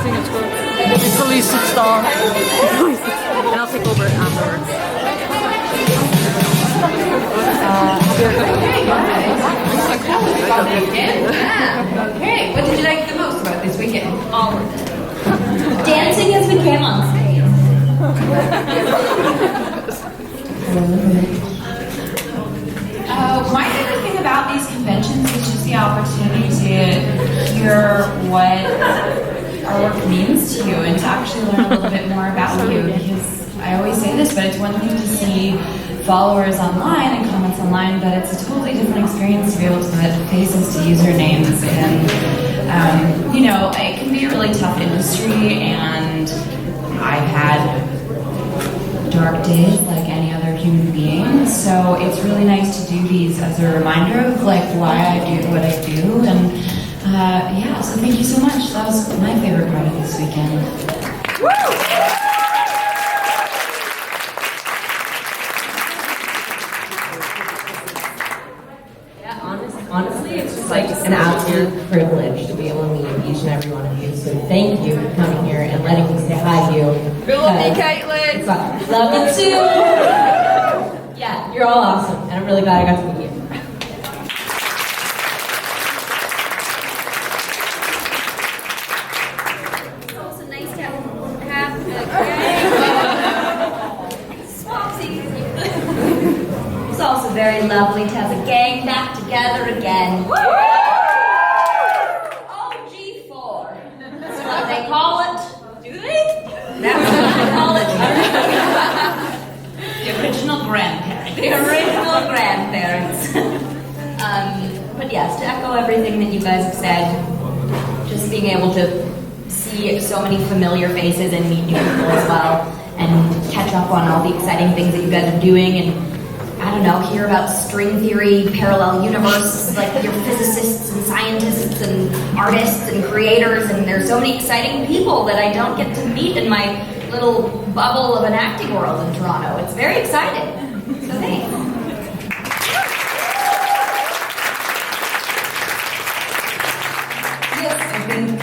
think it's good. If Elise sits down, and I'll take over afterwards. Okay, what did you like the most about this weekend? All of it. Dancing as we came on stage. My favorite thing about these conventions is just the opportunity to hear what our work means to you and to actually learn a little bit more about you, because I always say this, but it's one thing to see followers online and comments online, but it's a totally different experience to be able to put faces to usernames. And you know, it can be a really tough industry, and I've had dark days like any other human being, so it's really nice to do these as a reminder of like why I do what I do. And yeah, so thank you so much. That was my favorite part of this weekend. Honestly, it's just like an absolute privilege to be able to meet each and every one of you. So thank you for coming here and letting me say hi to you. We love you, Caitlin. Love you too. Yeah, you're all awesome, and I'm really glad I got to meet you. It's also nice to have Swapsies. It's also very lovely to have the gang back together again. OG4. That's what they call it. Do they? That's what they call it. The original grandparents. The original grandparents. But yes, to echo everything that you guys have said, just being able to see so many familiar faces and meet new people as well, and catch up on all the exciting things that you guys are doing, and I don't know, hear about string theory, parallel universe, like your physicists and scientists and artists and creators, and there's so many exciting people that I don't get to meet in my little bubble of an acting world in Toronto. It's very exciting. So thanks. Yes, I think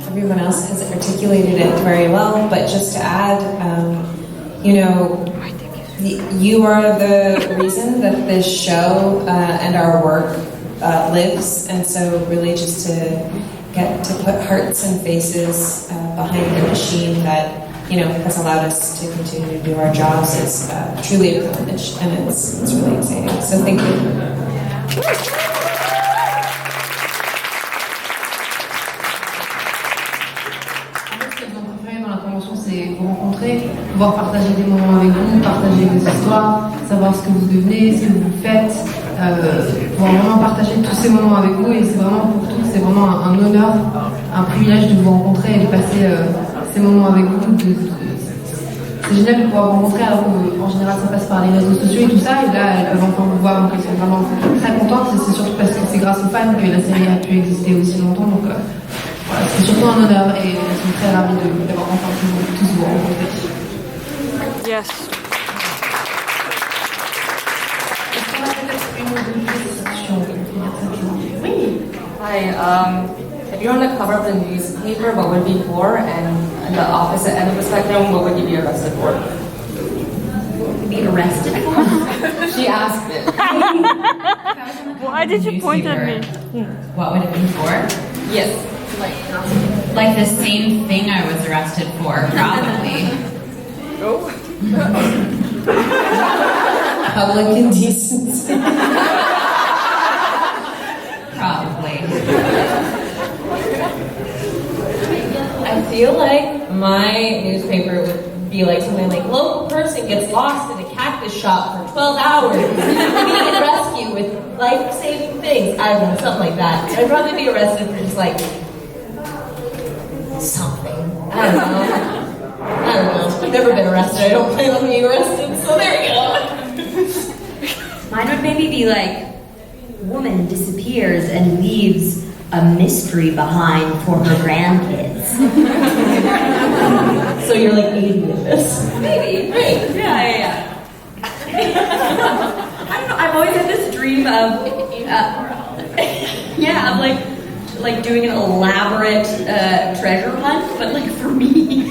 everyone else has articulated it very well, but just to add, you know, you are the reason that this show and our work lives, and so really just to get to put hearts and faces behind the machine that, you know, has allowed us to continue to do our jobs is truly a privilege, and it's really exciting. So thank you. Dans la convention, c'est vous rencontrer, pouvoir partager des moments avec vous, partager vos histoires, savoir ce que vous devenez, ce que vous faites, pouvoir vraiment partager tous ces moments avec vous, et c'est vraiment pour tous, c'est vraiment un honneur, un privilège de vous rencontrer et de passer ces moments avec vous. C'est génial de pouvoir vous rencontrer, alors qu'en général ça passe par les réseaux sociaux et tout ça, et là elles peuvent enfin vous voir, donc elles sont vraiment très contentes, et c'est surtout parce que c'est grâce aux fans que la série a pu exister aussi longtemps, donc voilà, c'est surtout un honneur, et elles sont très ravies d'avoir enfin tous vous rencontrer. Yes. Hi, if you're on the cover of the newspaper, what would it be for? And on the opposite end of the spectrum, what would you be arrested for? Be arrested for? She asked it. Why did you point at me? What would it be for? Yes. Like the same thing I was arrested for, probably. Public indecency. Probably. I feel like my newspaper would be like something like, local person gets lost in a cactus shop for 12 hours, needed rescue with life-saving things. I don't know, something like that. I'd probably be arrested for just like something. I don't know. I've never been arrested. I don't plan on being arrested, so there you go. Mine would maybe be like, woman disappears and leaves a mystery behind for her grandkids. So you're like aiding in this? Maybe. Great. Yeah. I don't know, I've always had this dream of, of like doing an elaborate treasure hunt, but like for me.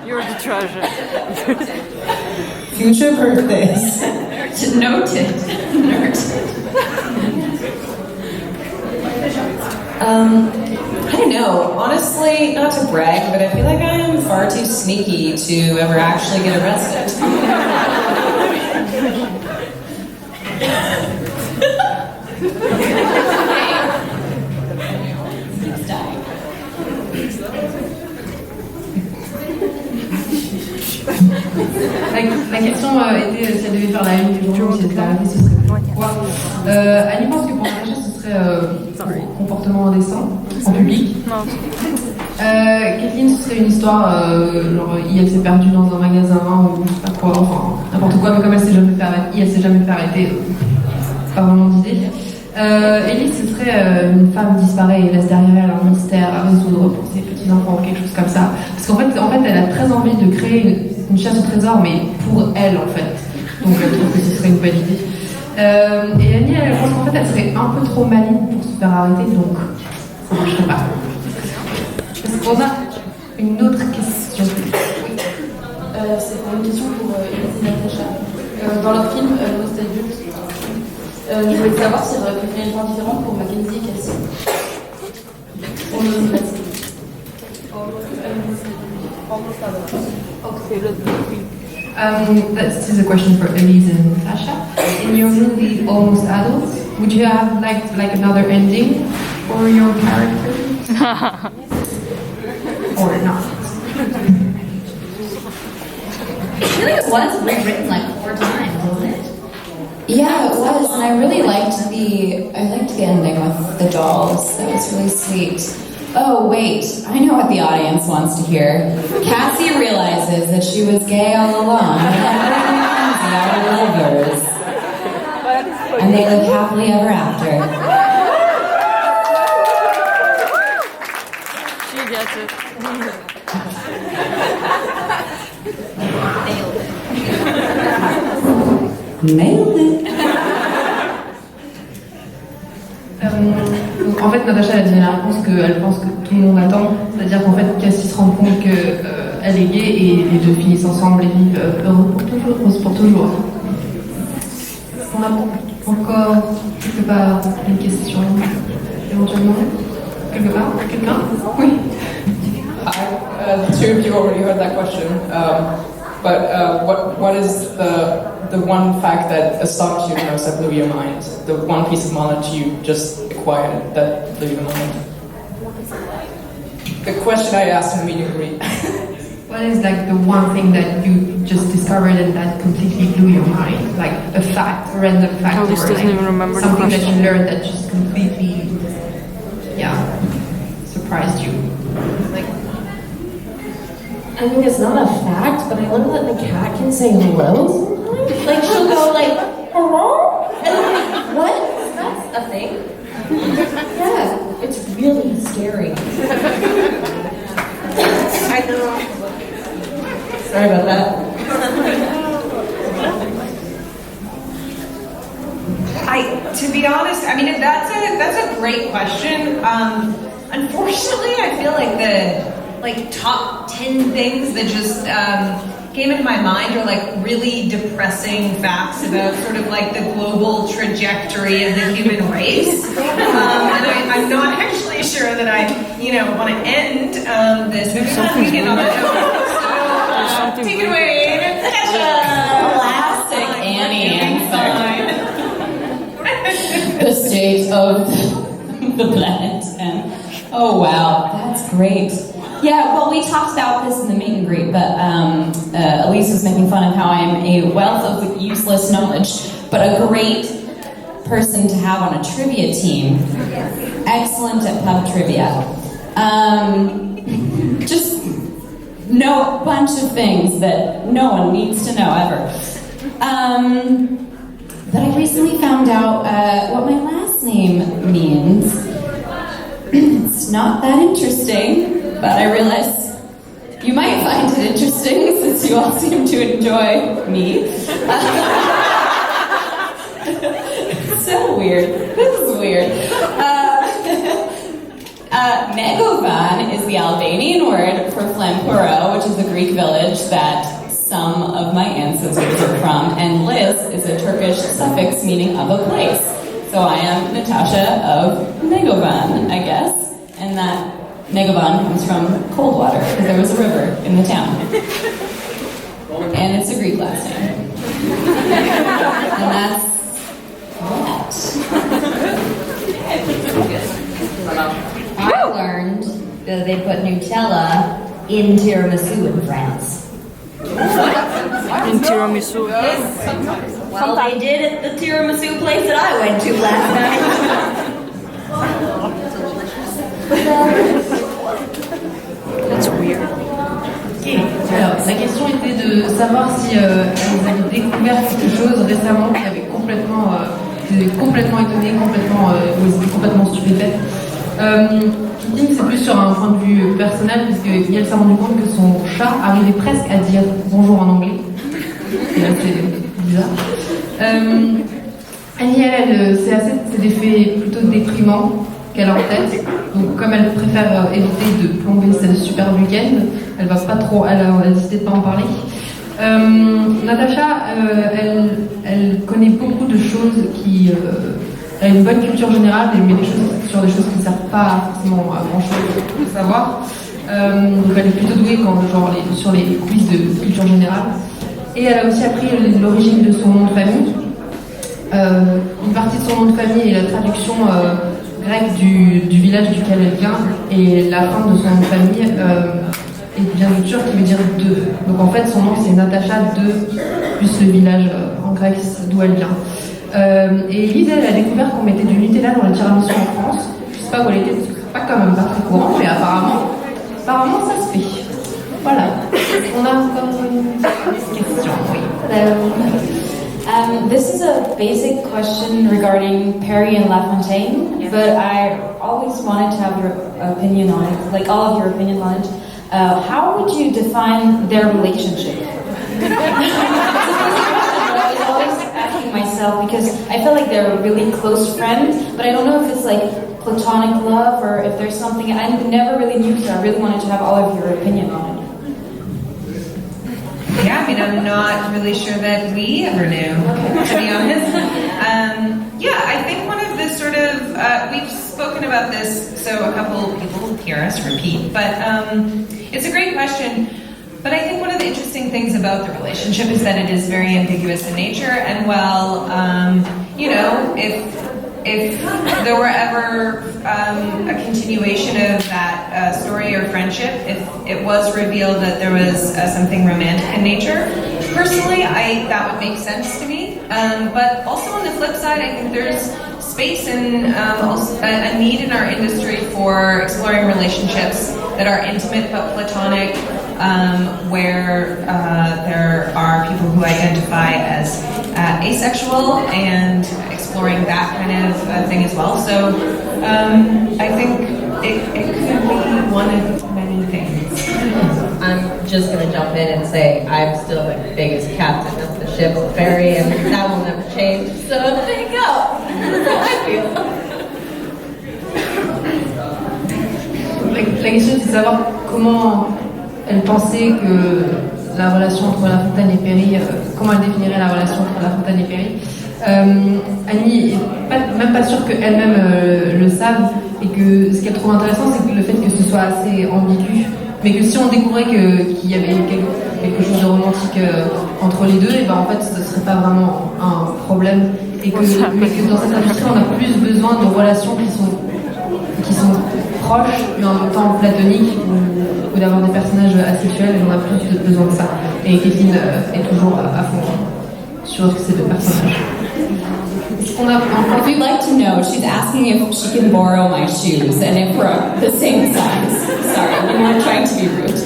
You're the treasure. Future birthdays. Noted. I don't know. Honestly, not to brag, but I feel like I am far too sneaky to ever actually get arrested. La question était si elle devait faire la une du jour, si elle était arrêtée, ce serait quoi Annie pense que pour Natasha, ce serait comportement indécent en public. Non. Kathleen, ce serait une histoire, genre, elle s'est perdue dans un magasin ou je sais pas quoi, enfin n'importe quoi, mais comme elle s'est jamais fait arrêter, pas vraiment d'idée. Elise, ce serait une femme disparaît et laisse derrière elle un mystère à résoudre pour ses petits-enfants ou quelque chose comme ça. Parce qu'en fait, elle a très envie de créer une chasse au trésor, mais pour elle, en fait. Donc, elle trouve que ce serait une bonne idée. Et Annie, elle pense qu'en fait, elle serait un peu trop maligne pour se faire arrêter, donc ça marcherait pas. Est-ce qu'on a une autre question? C'est une question pour Elise et Natasha. Dans leur film, Most Adultes, je voulais savoir s'il y aurait préféré une fin différente pour Mackenzie et Cassie. On nous dit This is a question for Elise and Natasha. In your movie Almost Adults, would you have liked like another ending for your character? Or not? I feel like it was rewritten like 4 times, wasn't it? Yeah, it was, and I really liked the ending with the dolls. That was really sweet. Oh wait, I know what the audience wants to hear. Cassie realizes that she was gay all along, and Mackenzie are lovers, and they live happily ever after. She gets it. Nailed it. Donc en fait, Natasha a donné la réponse qu'elle pense que tout le monde attend, c'est-à-dire qu'en fait, Cassie se rend compte qu'elle est gay et les deux finissent ensemble et vivent heureux pour toujours, roses pour toujours. On a encore quelque part une question, éventuellement? Quelque part? Quelqu'un? Oui. Hi, the two of you already heard that question, but what is the one fact that astonished you most, that blew your mind? The one piece of knowledge you just acquired that blew your mind? The question I asked in the meet and greet. What is like the one thing that you just discovered and that completely blew your mind? Like a fact, a random fact, or Elise doesn't even remember the something that question. you learned that just completely, surprised you? Like, I mean, it's not a fact, but I learned that the cat can say hello sometimes. Like, she'll go like, hello? And I'm like, what? That's a thing? Yeah, it's really scary. I know. Sorry about that. To be honest, I mean that's a great question. Unfortunately, I feel like the top 10 things that just came into my mind are like really depressing facts about sort of like the global trajectory of the human race. And I'm not actually sure that I want to end this weekend on that note. So take it away, Natasha. Classic Annie answer. The state of the planet, and oh wow, that's great. Yeah, well, we talked about this in the meet and greet, but Elise was making fun of how I'm a wealth of useless knowledge, but a great person to have on a trivia team. Excellent at pub trivia. Just know a bunch of things that no one needs to know ever. But I recently found out what my last name means. It's not that interesting, but I realize you might find it interesting since you all seem to enjoy me. It's so weird. This is weird. Negovan is the Albanian word for Flampuro, which is a Greek village that some of my ancestors are from, and Liz is a Turkish suffix meaning of a place. So I am Natasha of Negovan, I guess, and that Negovan comes from cold water, because there was a river in the town. And it's a Greek last name. And that's that. I learned that they put Nutella in tiramisu in France. In tiramisu. Well, they did at the tiramisu place that I went to last night. That's weird. Alors, la question était de savoir si elles avaient découvert quelque chose récemment qui avait complètement étonné, complètement stupéfaite. Kim, c'est plus sur un point de vue personnel, puisque elle s'est rendu compte que son chat arrivait presque à dire bonjour en anglais. C'est assez bizarre. Annie, elle, c'est des faits plutôt déprimants qu'elle a en tête. Donc, comme elle préfère éviter de plomber ce super week-end, elle a décidé de pas en parler. Natasha, elle connaît beaucoup de choses qui... elle a une bonne culture générale, mais sur des choses qui ne servent pas forcément à grand-chose de savoir. Donc elle est plutôt douée sur les quiz de culture générale. Et elle a aussi appris l'origine de son nom de famille. Une partie de son nom de famille est la traduction grecque du village duquel elle vient, et la fin de son nom de famille vient du turc qui veut dire deux. Donc en fait son nom c'est Natasha II plus le village en grec d'où elle vient. Et Elise, elle a découvert qu'on mettait du Nutella dans le tiramisu en France. Je sais pas où elle était, parce que c'est pas quand même pas très courant, mais apparemment ça se fait. Voilà. On a encore une question, oui. This is a basic question regarding Perry and La Fontaine, but I always wanted to have your opinion on it, like all of your opinion on it. How would you define their relationship? I was always asking myself, because I feel like they're a really close friends, but I don't know if it's like platonic love or if there's something. I never really knew, so I really wanted to have all of your opinion on it. Yeah, I mean, I'm not really sure that we ever knew, to be honest. I think one of the sort of, we've spoken about this, so a couple people hear us repeat, but it's a great question. But I think one of the interesting things about the relationship is that it is very ambiguous in nature, and if there were ever a continuation of that story or friendship, if it was revealed that there was something romantic in nature, personally, that would make sense to me. But also on the flip side, I think there's space and a need in our industry for exploring relationships that are intimate but platonic, where there are people who identify as asexual and exploring that kind of thing as well. So I think it could be one of many things. I'm just going to jump in and say I'm still the biggest captain of the ship, Barry, and that will never change. So there you go. That's how I feel. La question c'est de savoir comment elle pensait que la relation entre La Fontaine et Perry, comment elle définirait la relation entre La Fontaine et Perry. Annie est même pas sûre qu'elle-même le savent, et que ce qu'elle trouve intéressant, c'est que le fait que ce soit assez ambigu, mais que si on découvrait qu'il y avait quelque chose de romantique entre les deux, et ben en fait ce serait pas vraiment un problème, mais que dans cette industrie on a plus besoin de relations qui sont proches mais en même temps platoniques, ou d'avoir des personnages asexuels, et on a plus besoin de ça. Et Kathleen est toujours à fond sur ces deux personnages. If you'd like to know, she's asking if she can borrow my shoes and if we're the same size. Sorry, we weren't trying to be rude.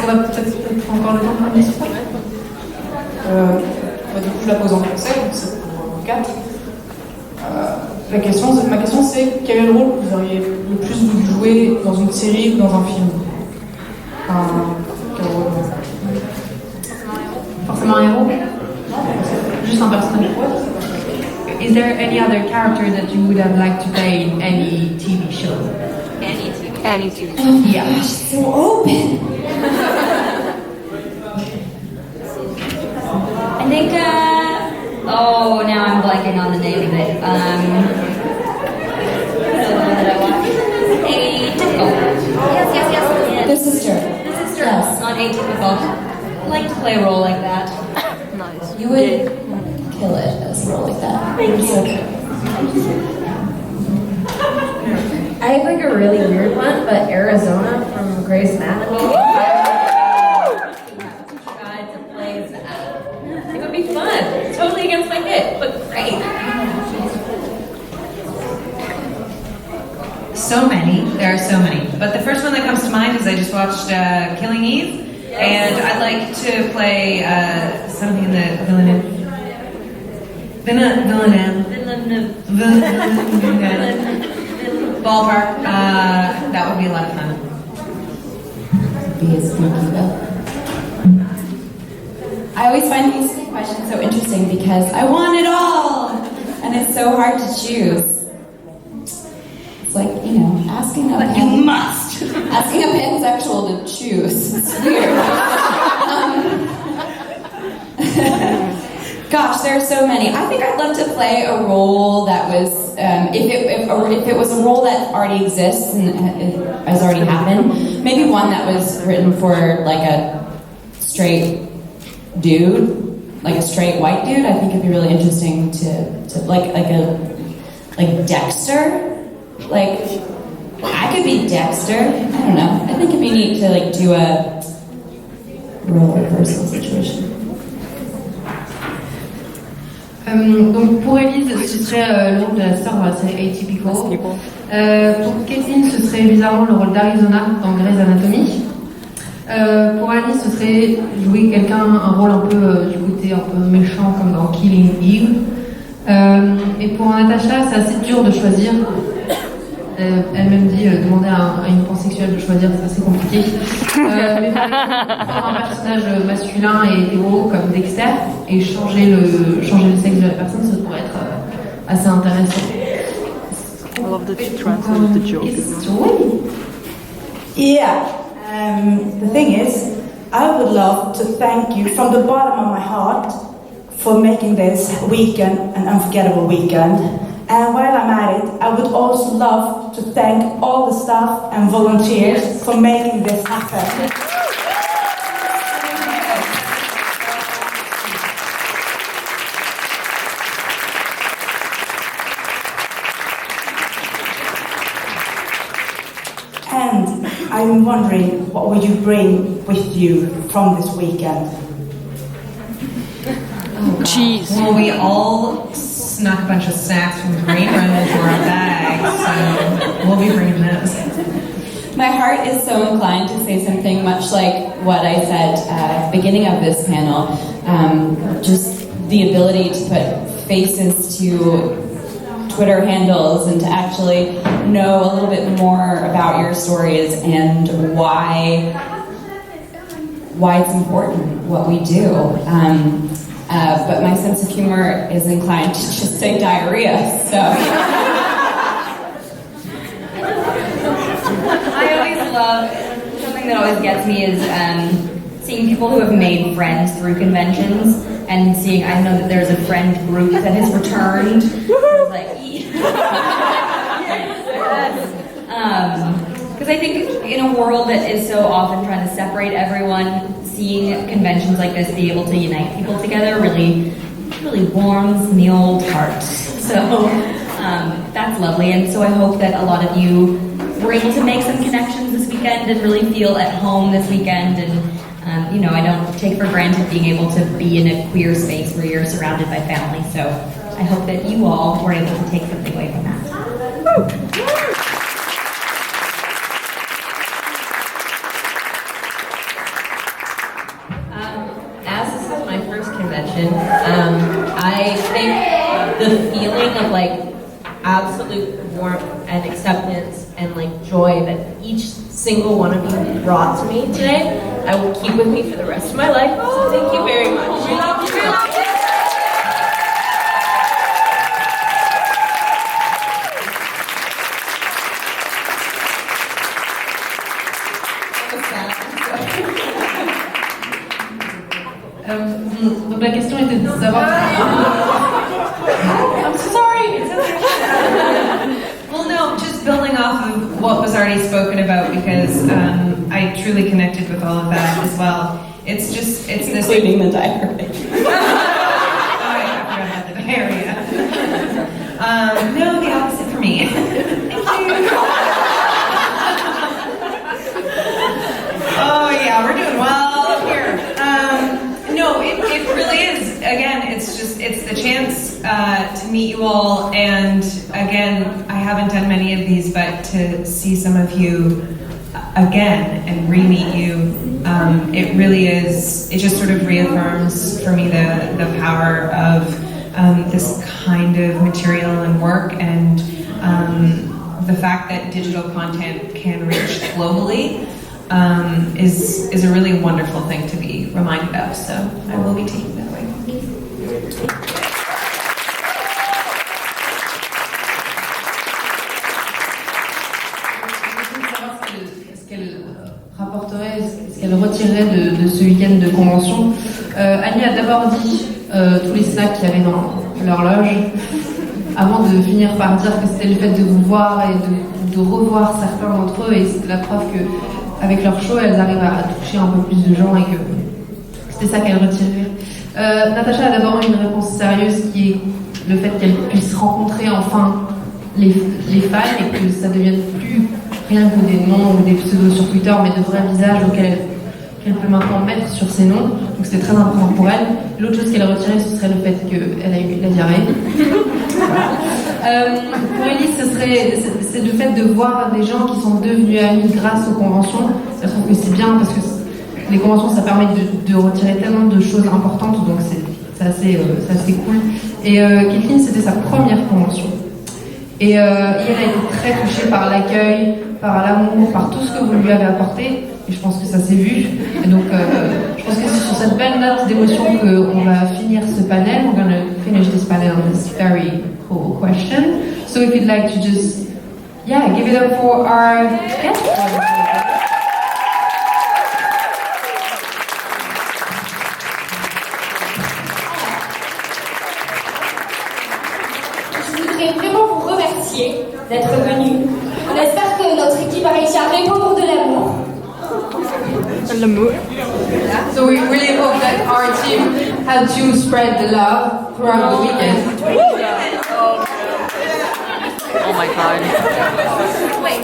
On va peut-être encore le temps pour une question. Du coup, je la pose en français, donc c'est pour 4. Ma question c'est quel est le rôle que vous auriez le plus voulu jouer dans une série ou dans un film? Quel rôle? Forcément un héros? Juste un personnage. is there any other character that you would have liked to play in any TV show? Any TV. Yeah. So open. I think, oh, now I'm blanking on the name of it. What is the one that I watched? Atypical. Yes. The sister. The sister Yes. on Atypical. I'd like to play a role like that. Nice. You would kill it as a role like that. Thank you. So good. I have like a really weird one, but Arizona from Grey's Anatomy. Try to play that. It would be fun. Totally against my hit, but great. So many. There are so many. But the first one that comes to mind is I just watched Killing Eve. And I'd like to play something in the Villeneuve ballpark. That would be a lot of fun. Be a sneaky though. I always find these questions so interesting because I want it all! And it's so hard to choose. It's like, asking a But you must! Asking a pansexual to choose. It's weird. Gosh, there are so many. I think I'd love to play a role that was, if it was a role that already exists and has already happened, maybe one that was written for like a straight dude, like a straight white dude. I think it'd be really interesting to like Dexter, like. I could be Dexter. I don't know. I think it'd be neat to like do a role reversal situation. Donc pour Elise, ce serait le rôle de la star dans la série Atypical. Pour Kathleen, ce serait bizarrement le rôle d'Arizona dans Grey's Anatomy. Pour Alice, ce serait jouer quelqu'un, un rôle un peu du côté un peu méchant comme dans Killing Eve. Et pour Natasha, c'est assez dur de choisir. Elle-même dit demander à une pansexuelle de choisir, c'est assez compliqué. Mais par exemple, faire un personnage masculin et hétéro comme Dexter et changer le sexe de la personne, ça pourrait être assez intéressant. I love that you translate the joke. Yeah, the thing is, I would love to thank you from the bottom of my heart for making this weekend an unforgettable weekend. And while I'm at it, I would also love to thank all the staff and volunteers for making this happen. And I'm wondering, what will you bring with you from this weekend? Cheese. Well, we all snuck a bunch of snacks from the green room into our bags, so we'll be bringing those. My heart is so inclined to say something much like what I said at the beginning of this panel. Just the ability to put faces to Twitter handles and to actually know a little bit more about your stories and why it's important what we do. But my sense of humor is inclined to just say diarrhea, so. I always love, something that always gets me is seeing people who have made friends through conventions and seeing, I know that there's a friend group that has returned. I was like, because I think in a world that is so often trying to separate everyone, seeing conventions like this be able to unite people together really warms the old heart. So that's lovely, and so I hope that a lot of you were able to make some connections this weekend and really feel at home this weekend. And I don't take for granted being able to be in a queer space where you're surrounded by family. So I hope that you all were able to take something away from that. Woo! As this is my first convention, I think the feeling of like absolute warmth and acceptance and like joy that each single one of you brought to me today, I will keep with me for the rest of my life. So thank you very much. We love you. Donc la question était de savoir. I'm so sorry. It's okay. Well, no, just building off of what was already spoken about, because I truly connected with all of that as well. It's this. Including the diarrhea. I forgot about the diarrhea. No, the opposite for me. Thank you. Oh yeah, we're doing well up here. No, it really is. Again, it's the chance to meet you all, and again, I haven't done many of these, but to see some of you again and re-meet you, it really is. It just sort of reaffirms for me the power of this kind of material and work, and the fact that digital content can reach globally. Is a really wonderful thing to be reminded of. So I will be taking that away. Ce qu'elle rapporterait, ce qu'elle retirerait de ce week-end de convention. Annie a d'abord dit tous les snacks qu'il y avait dans leur loge, avant de finir par dire que c'était le fait de vous voir et de revoir certains d'entre eux, et c'était la preuve que avec leur show, elles arrivent à toucher un peu plus de gens, et que c'était ça qu'elles retiraient. Natasha a d'abord eu une réponse sérieuse, qui est le fait qu'elle puisse rencontrer enfin les fans, et que ça devienne plus rien que des noms ou des pseudos sur Twitter, mais de vrais visages auxquels qu'elle peut maintenant mettre sur ses noms. Donc c'était très important pour elle. L'autre chose qu'elle a retirée, ce serait le fait qu'elle a eu la diarrhée. Pour Elise, c'est le fait de voir des gens qui sont devenus amis grâce aux conventions. Je trouve que c'est bien, parce que les conventions, ça permet de retirer tellement de choses importantes, donc c'est assez cool. Et Kathleen, c'était sa première convention. Et elle a été très touchée par l'accueil, par l'amour, par tout ce que vous lui avez apporté. Et je pense que ça s'est vu. Et donc, je pense que c'est sur cette belle note d'émotion qu'on va finir ce panel. We're going to finish this panel on this very cool question. So if you'd like to just, give it up for our guest. Je voudrais vraiment vous remercier d'être venus. On espère que notre équipe a réussi à répandre de l'amour. So we really hope that our team helped you spread the love throughout the weekend. Oh my god. Wait.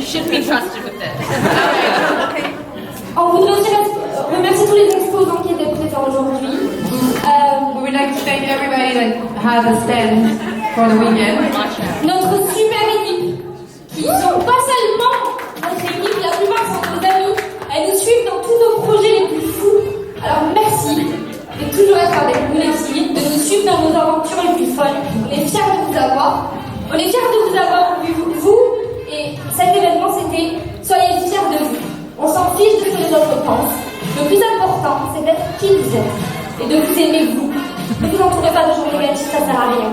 Should be trusted with this. On voudrait aussi remercier tous les exposants qui étaient présents aujourd'hui. We would like to thank everybody that had a stand for the weekend. Notre super équipe, qui sont pas seulement notre équipe, la plupart sont nos amis. Elles nous suivent dans tous nos projets les plus fous. Alors merci de toujours être avec nous les filles, de nous suivre dans nos aventures les plus folles. On est fiers de vous avoir. On est fiers de vous avoir vu, vous. Et cet événement, c'était soyez fiers de vous. On s'en fiche de ce que les autres pensent. Le plus important, c'est d'être qui vous êtes et de vous aimer vous. Ne vous entourez pas de gens négatifs, ça sert à rien.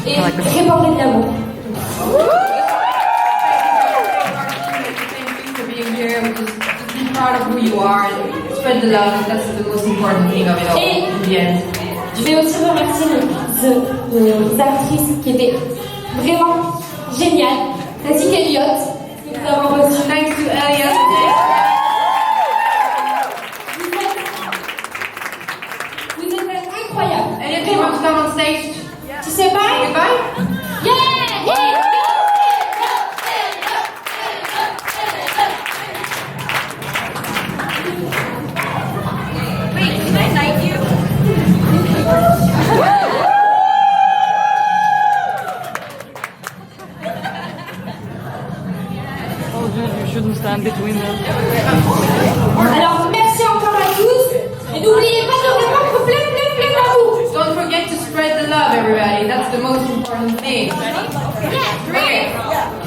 Et répandez de l'amour. Be proud of who you are, spread the love, that's the most important thing of it all. Et in the end. Je vais aussi remercier nos actrices qui étaient vraiment géniales, ainsi qu'Eliott, que nous avons reçu. Thanks to Elliot. Vous êtes incroyables. Elliot, do you want to come on stage? Tu sais pas? Goodbye? Yeah! Oh dude, you shouldn't stand between them. Alors merci encore à tous et n'oubliez pas de répandre plein d'amour. Don't forget to spread the love, everybody. That's the most important thing. Yeah. Three.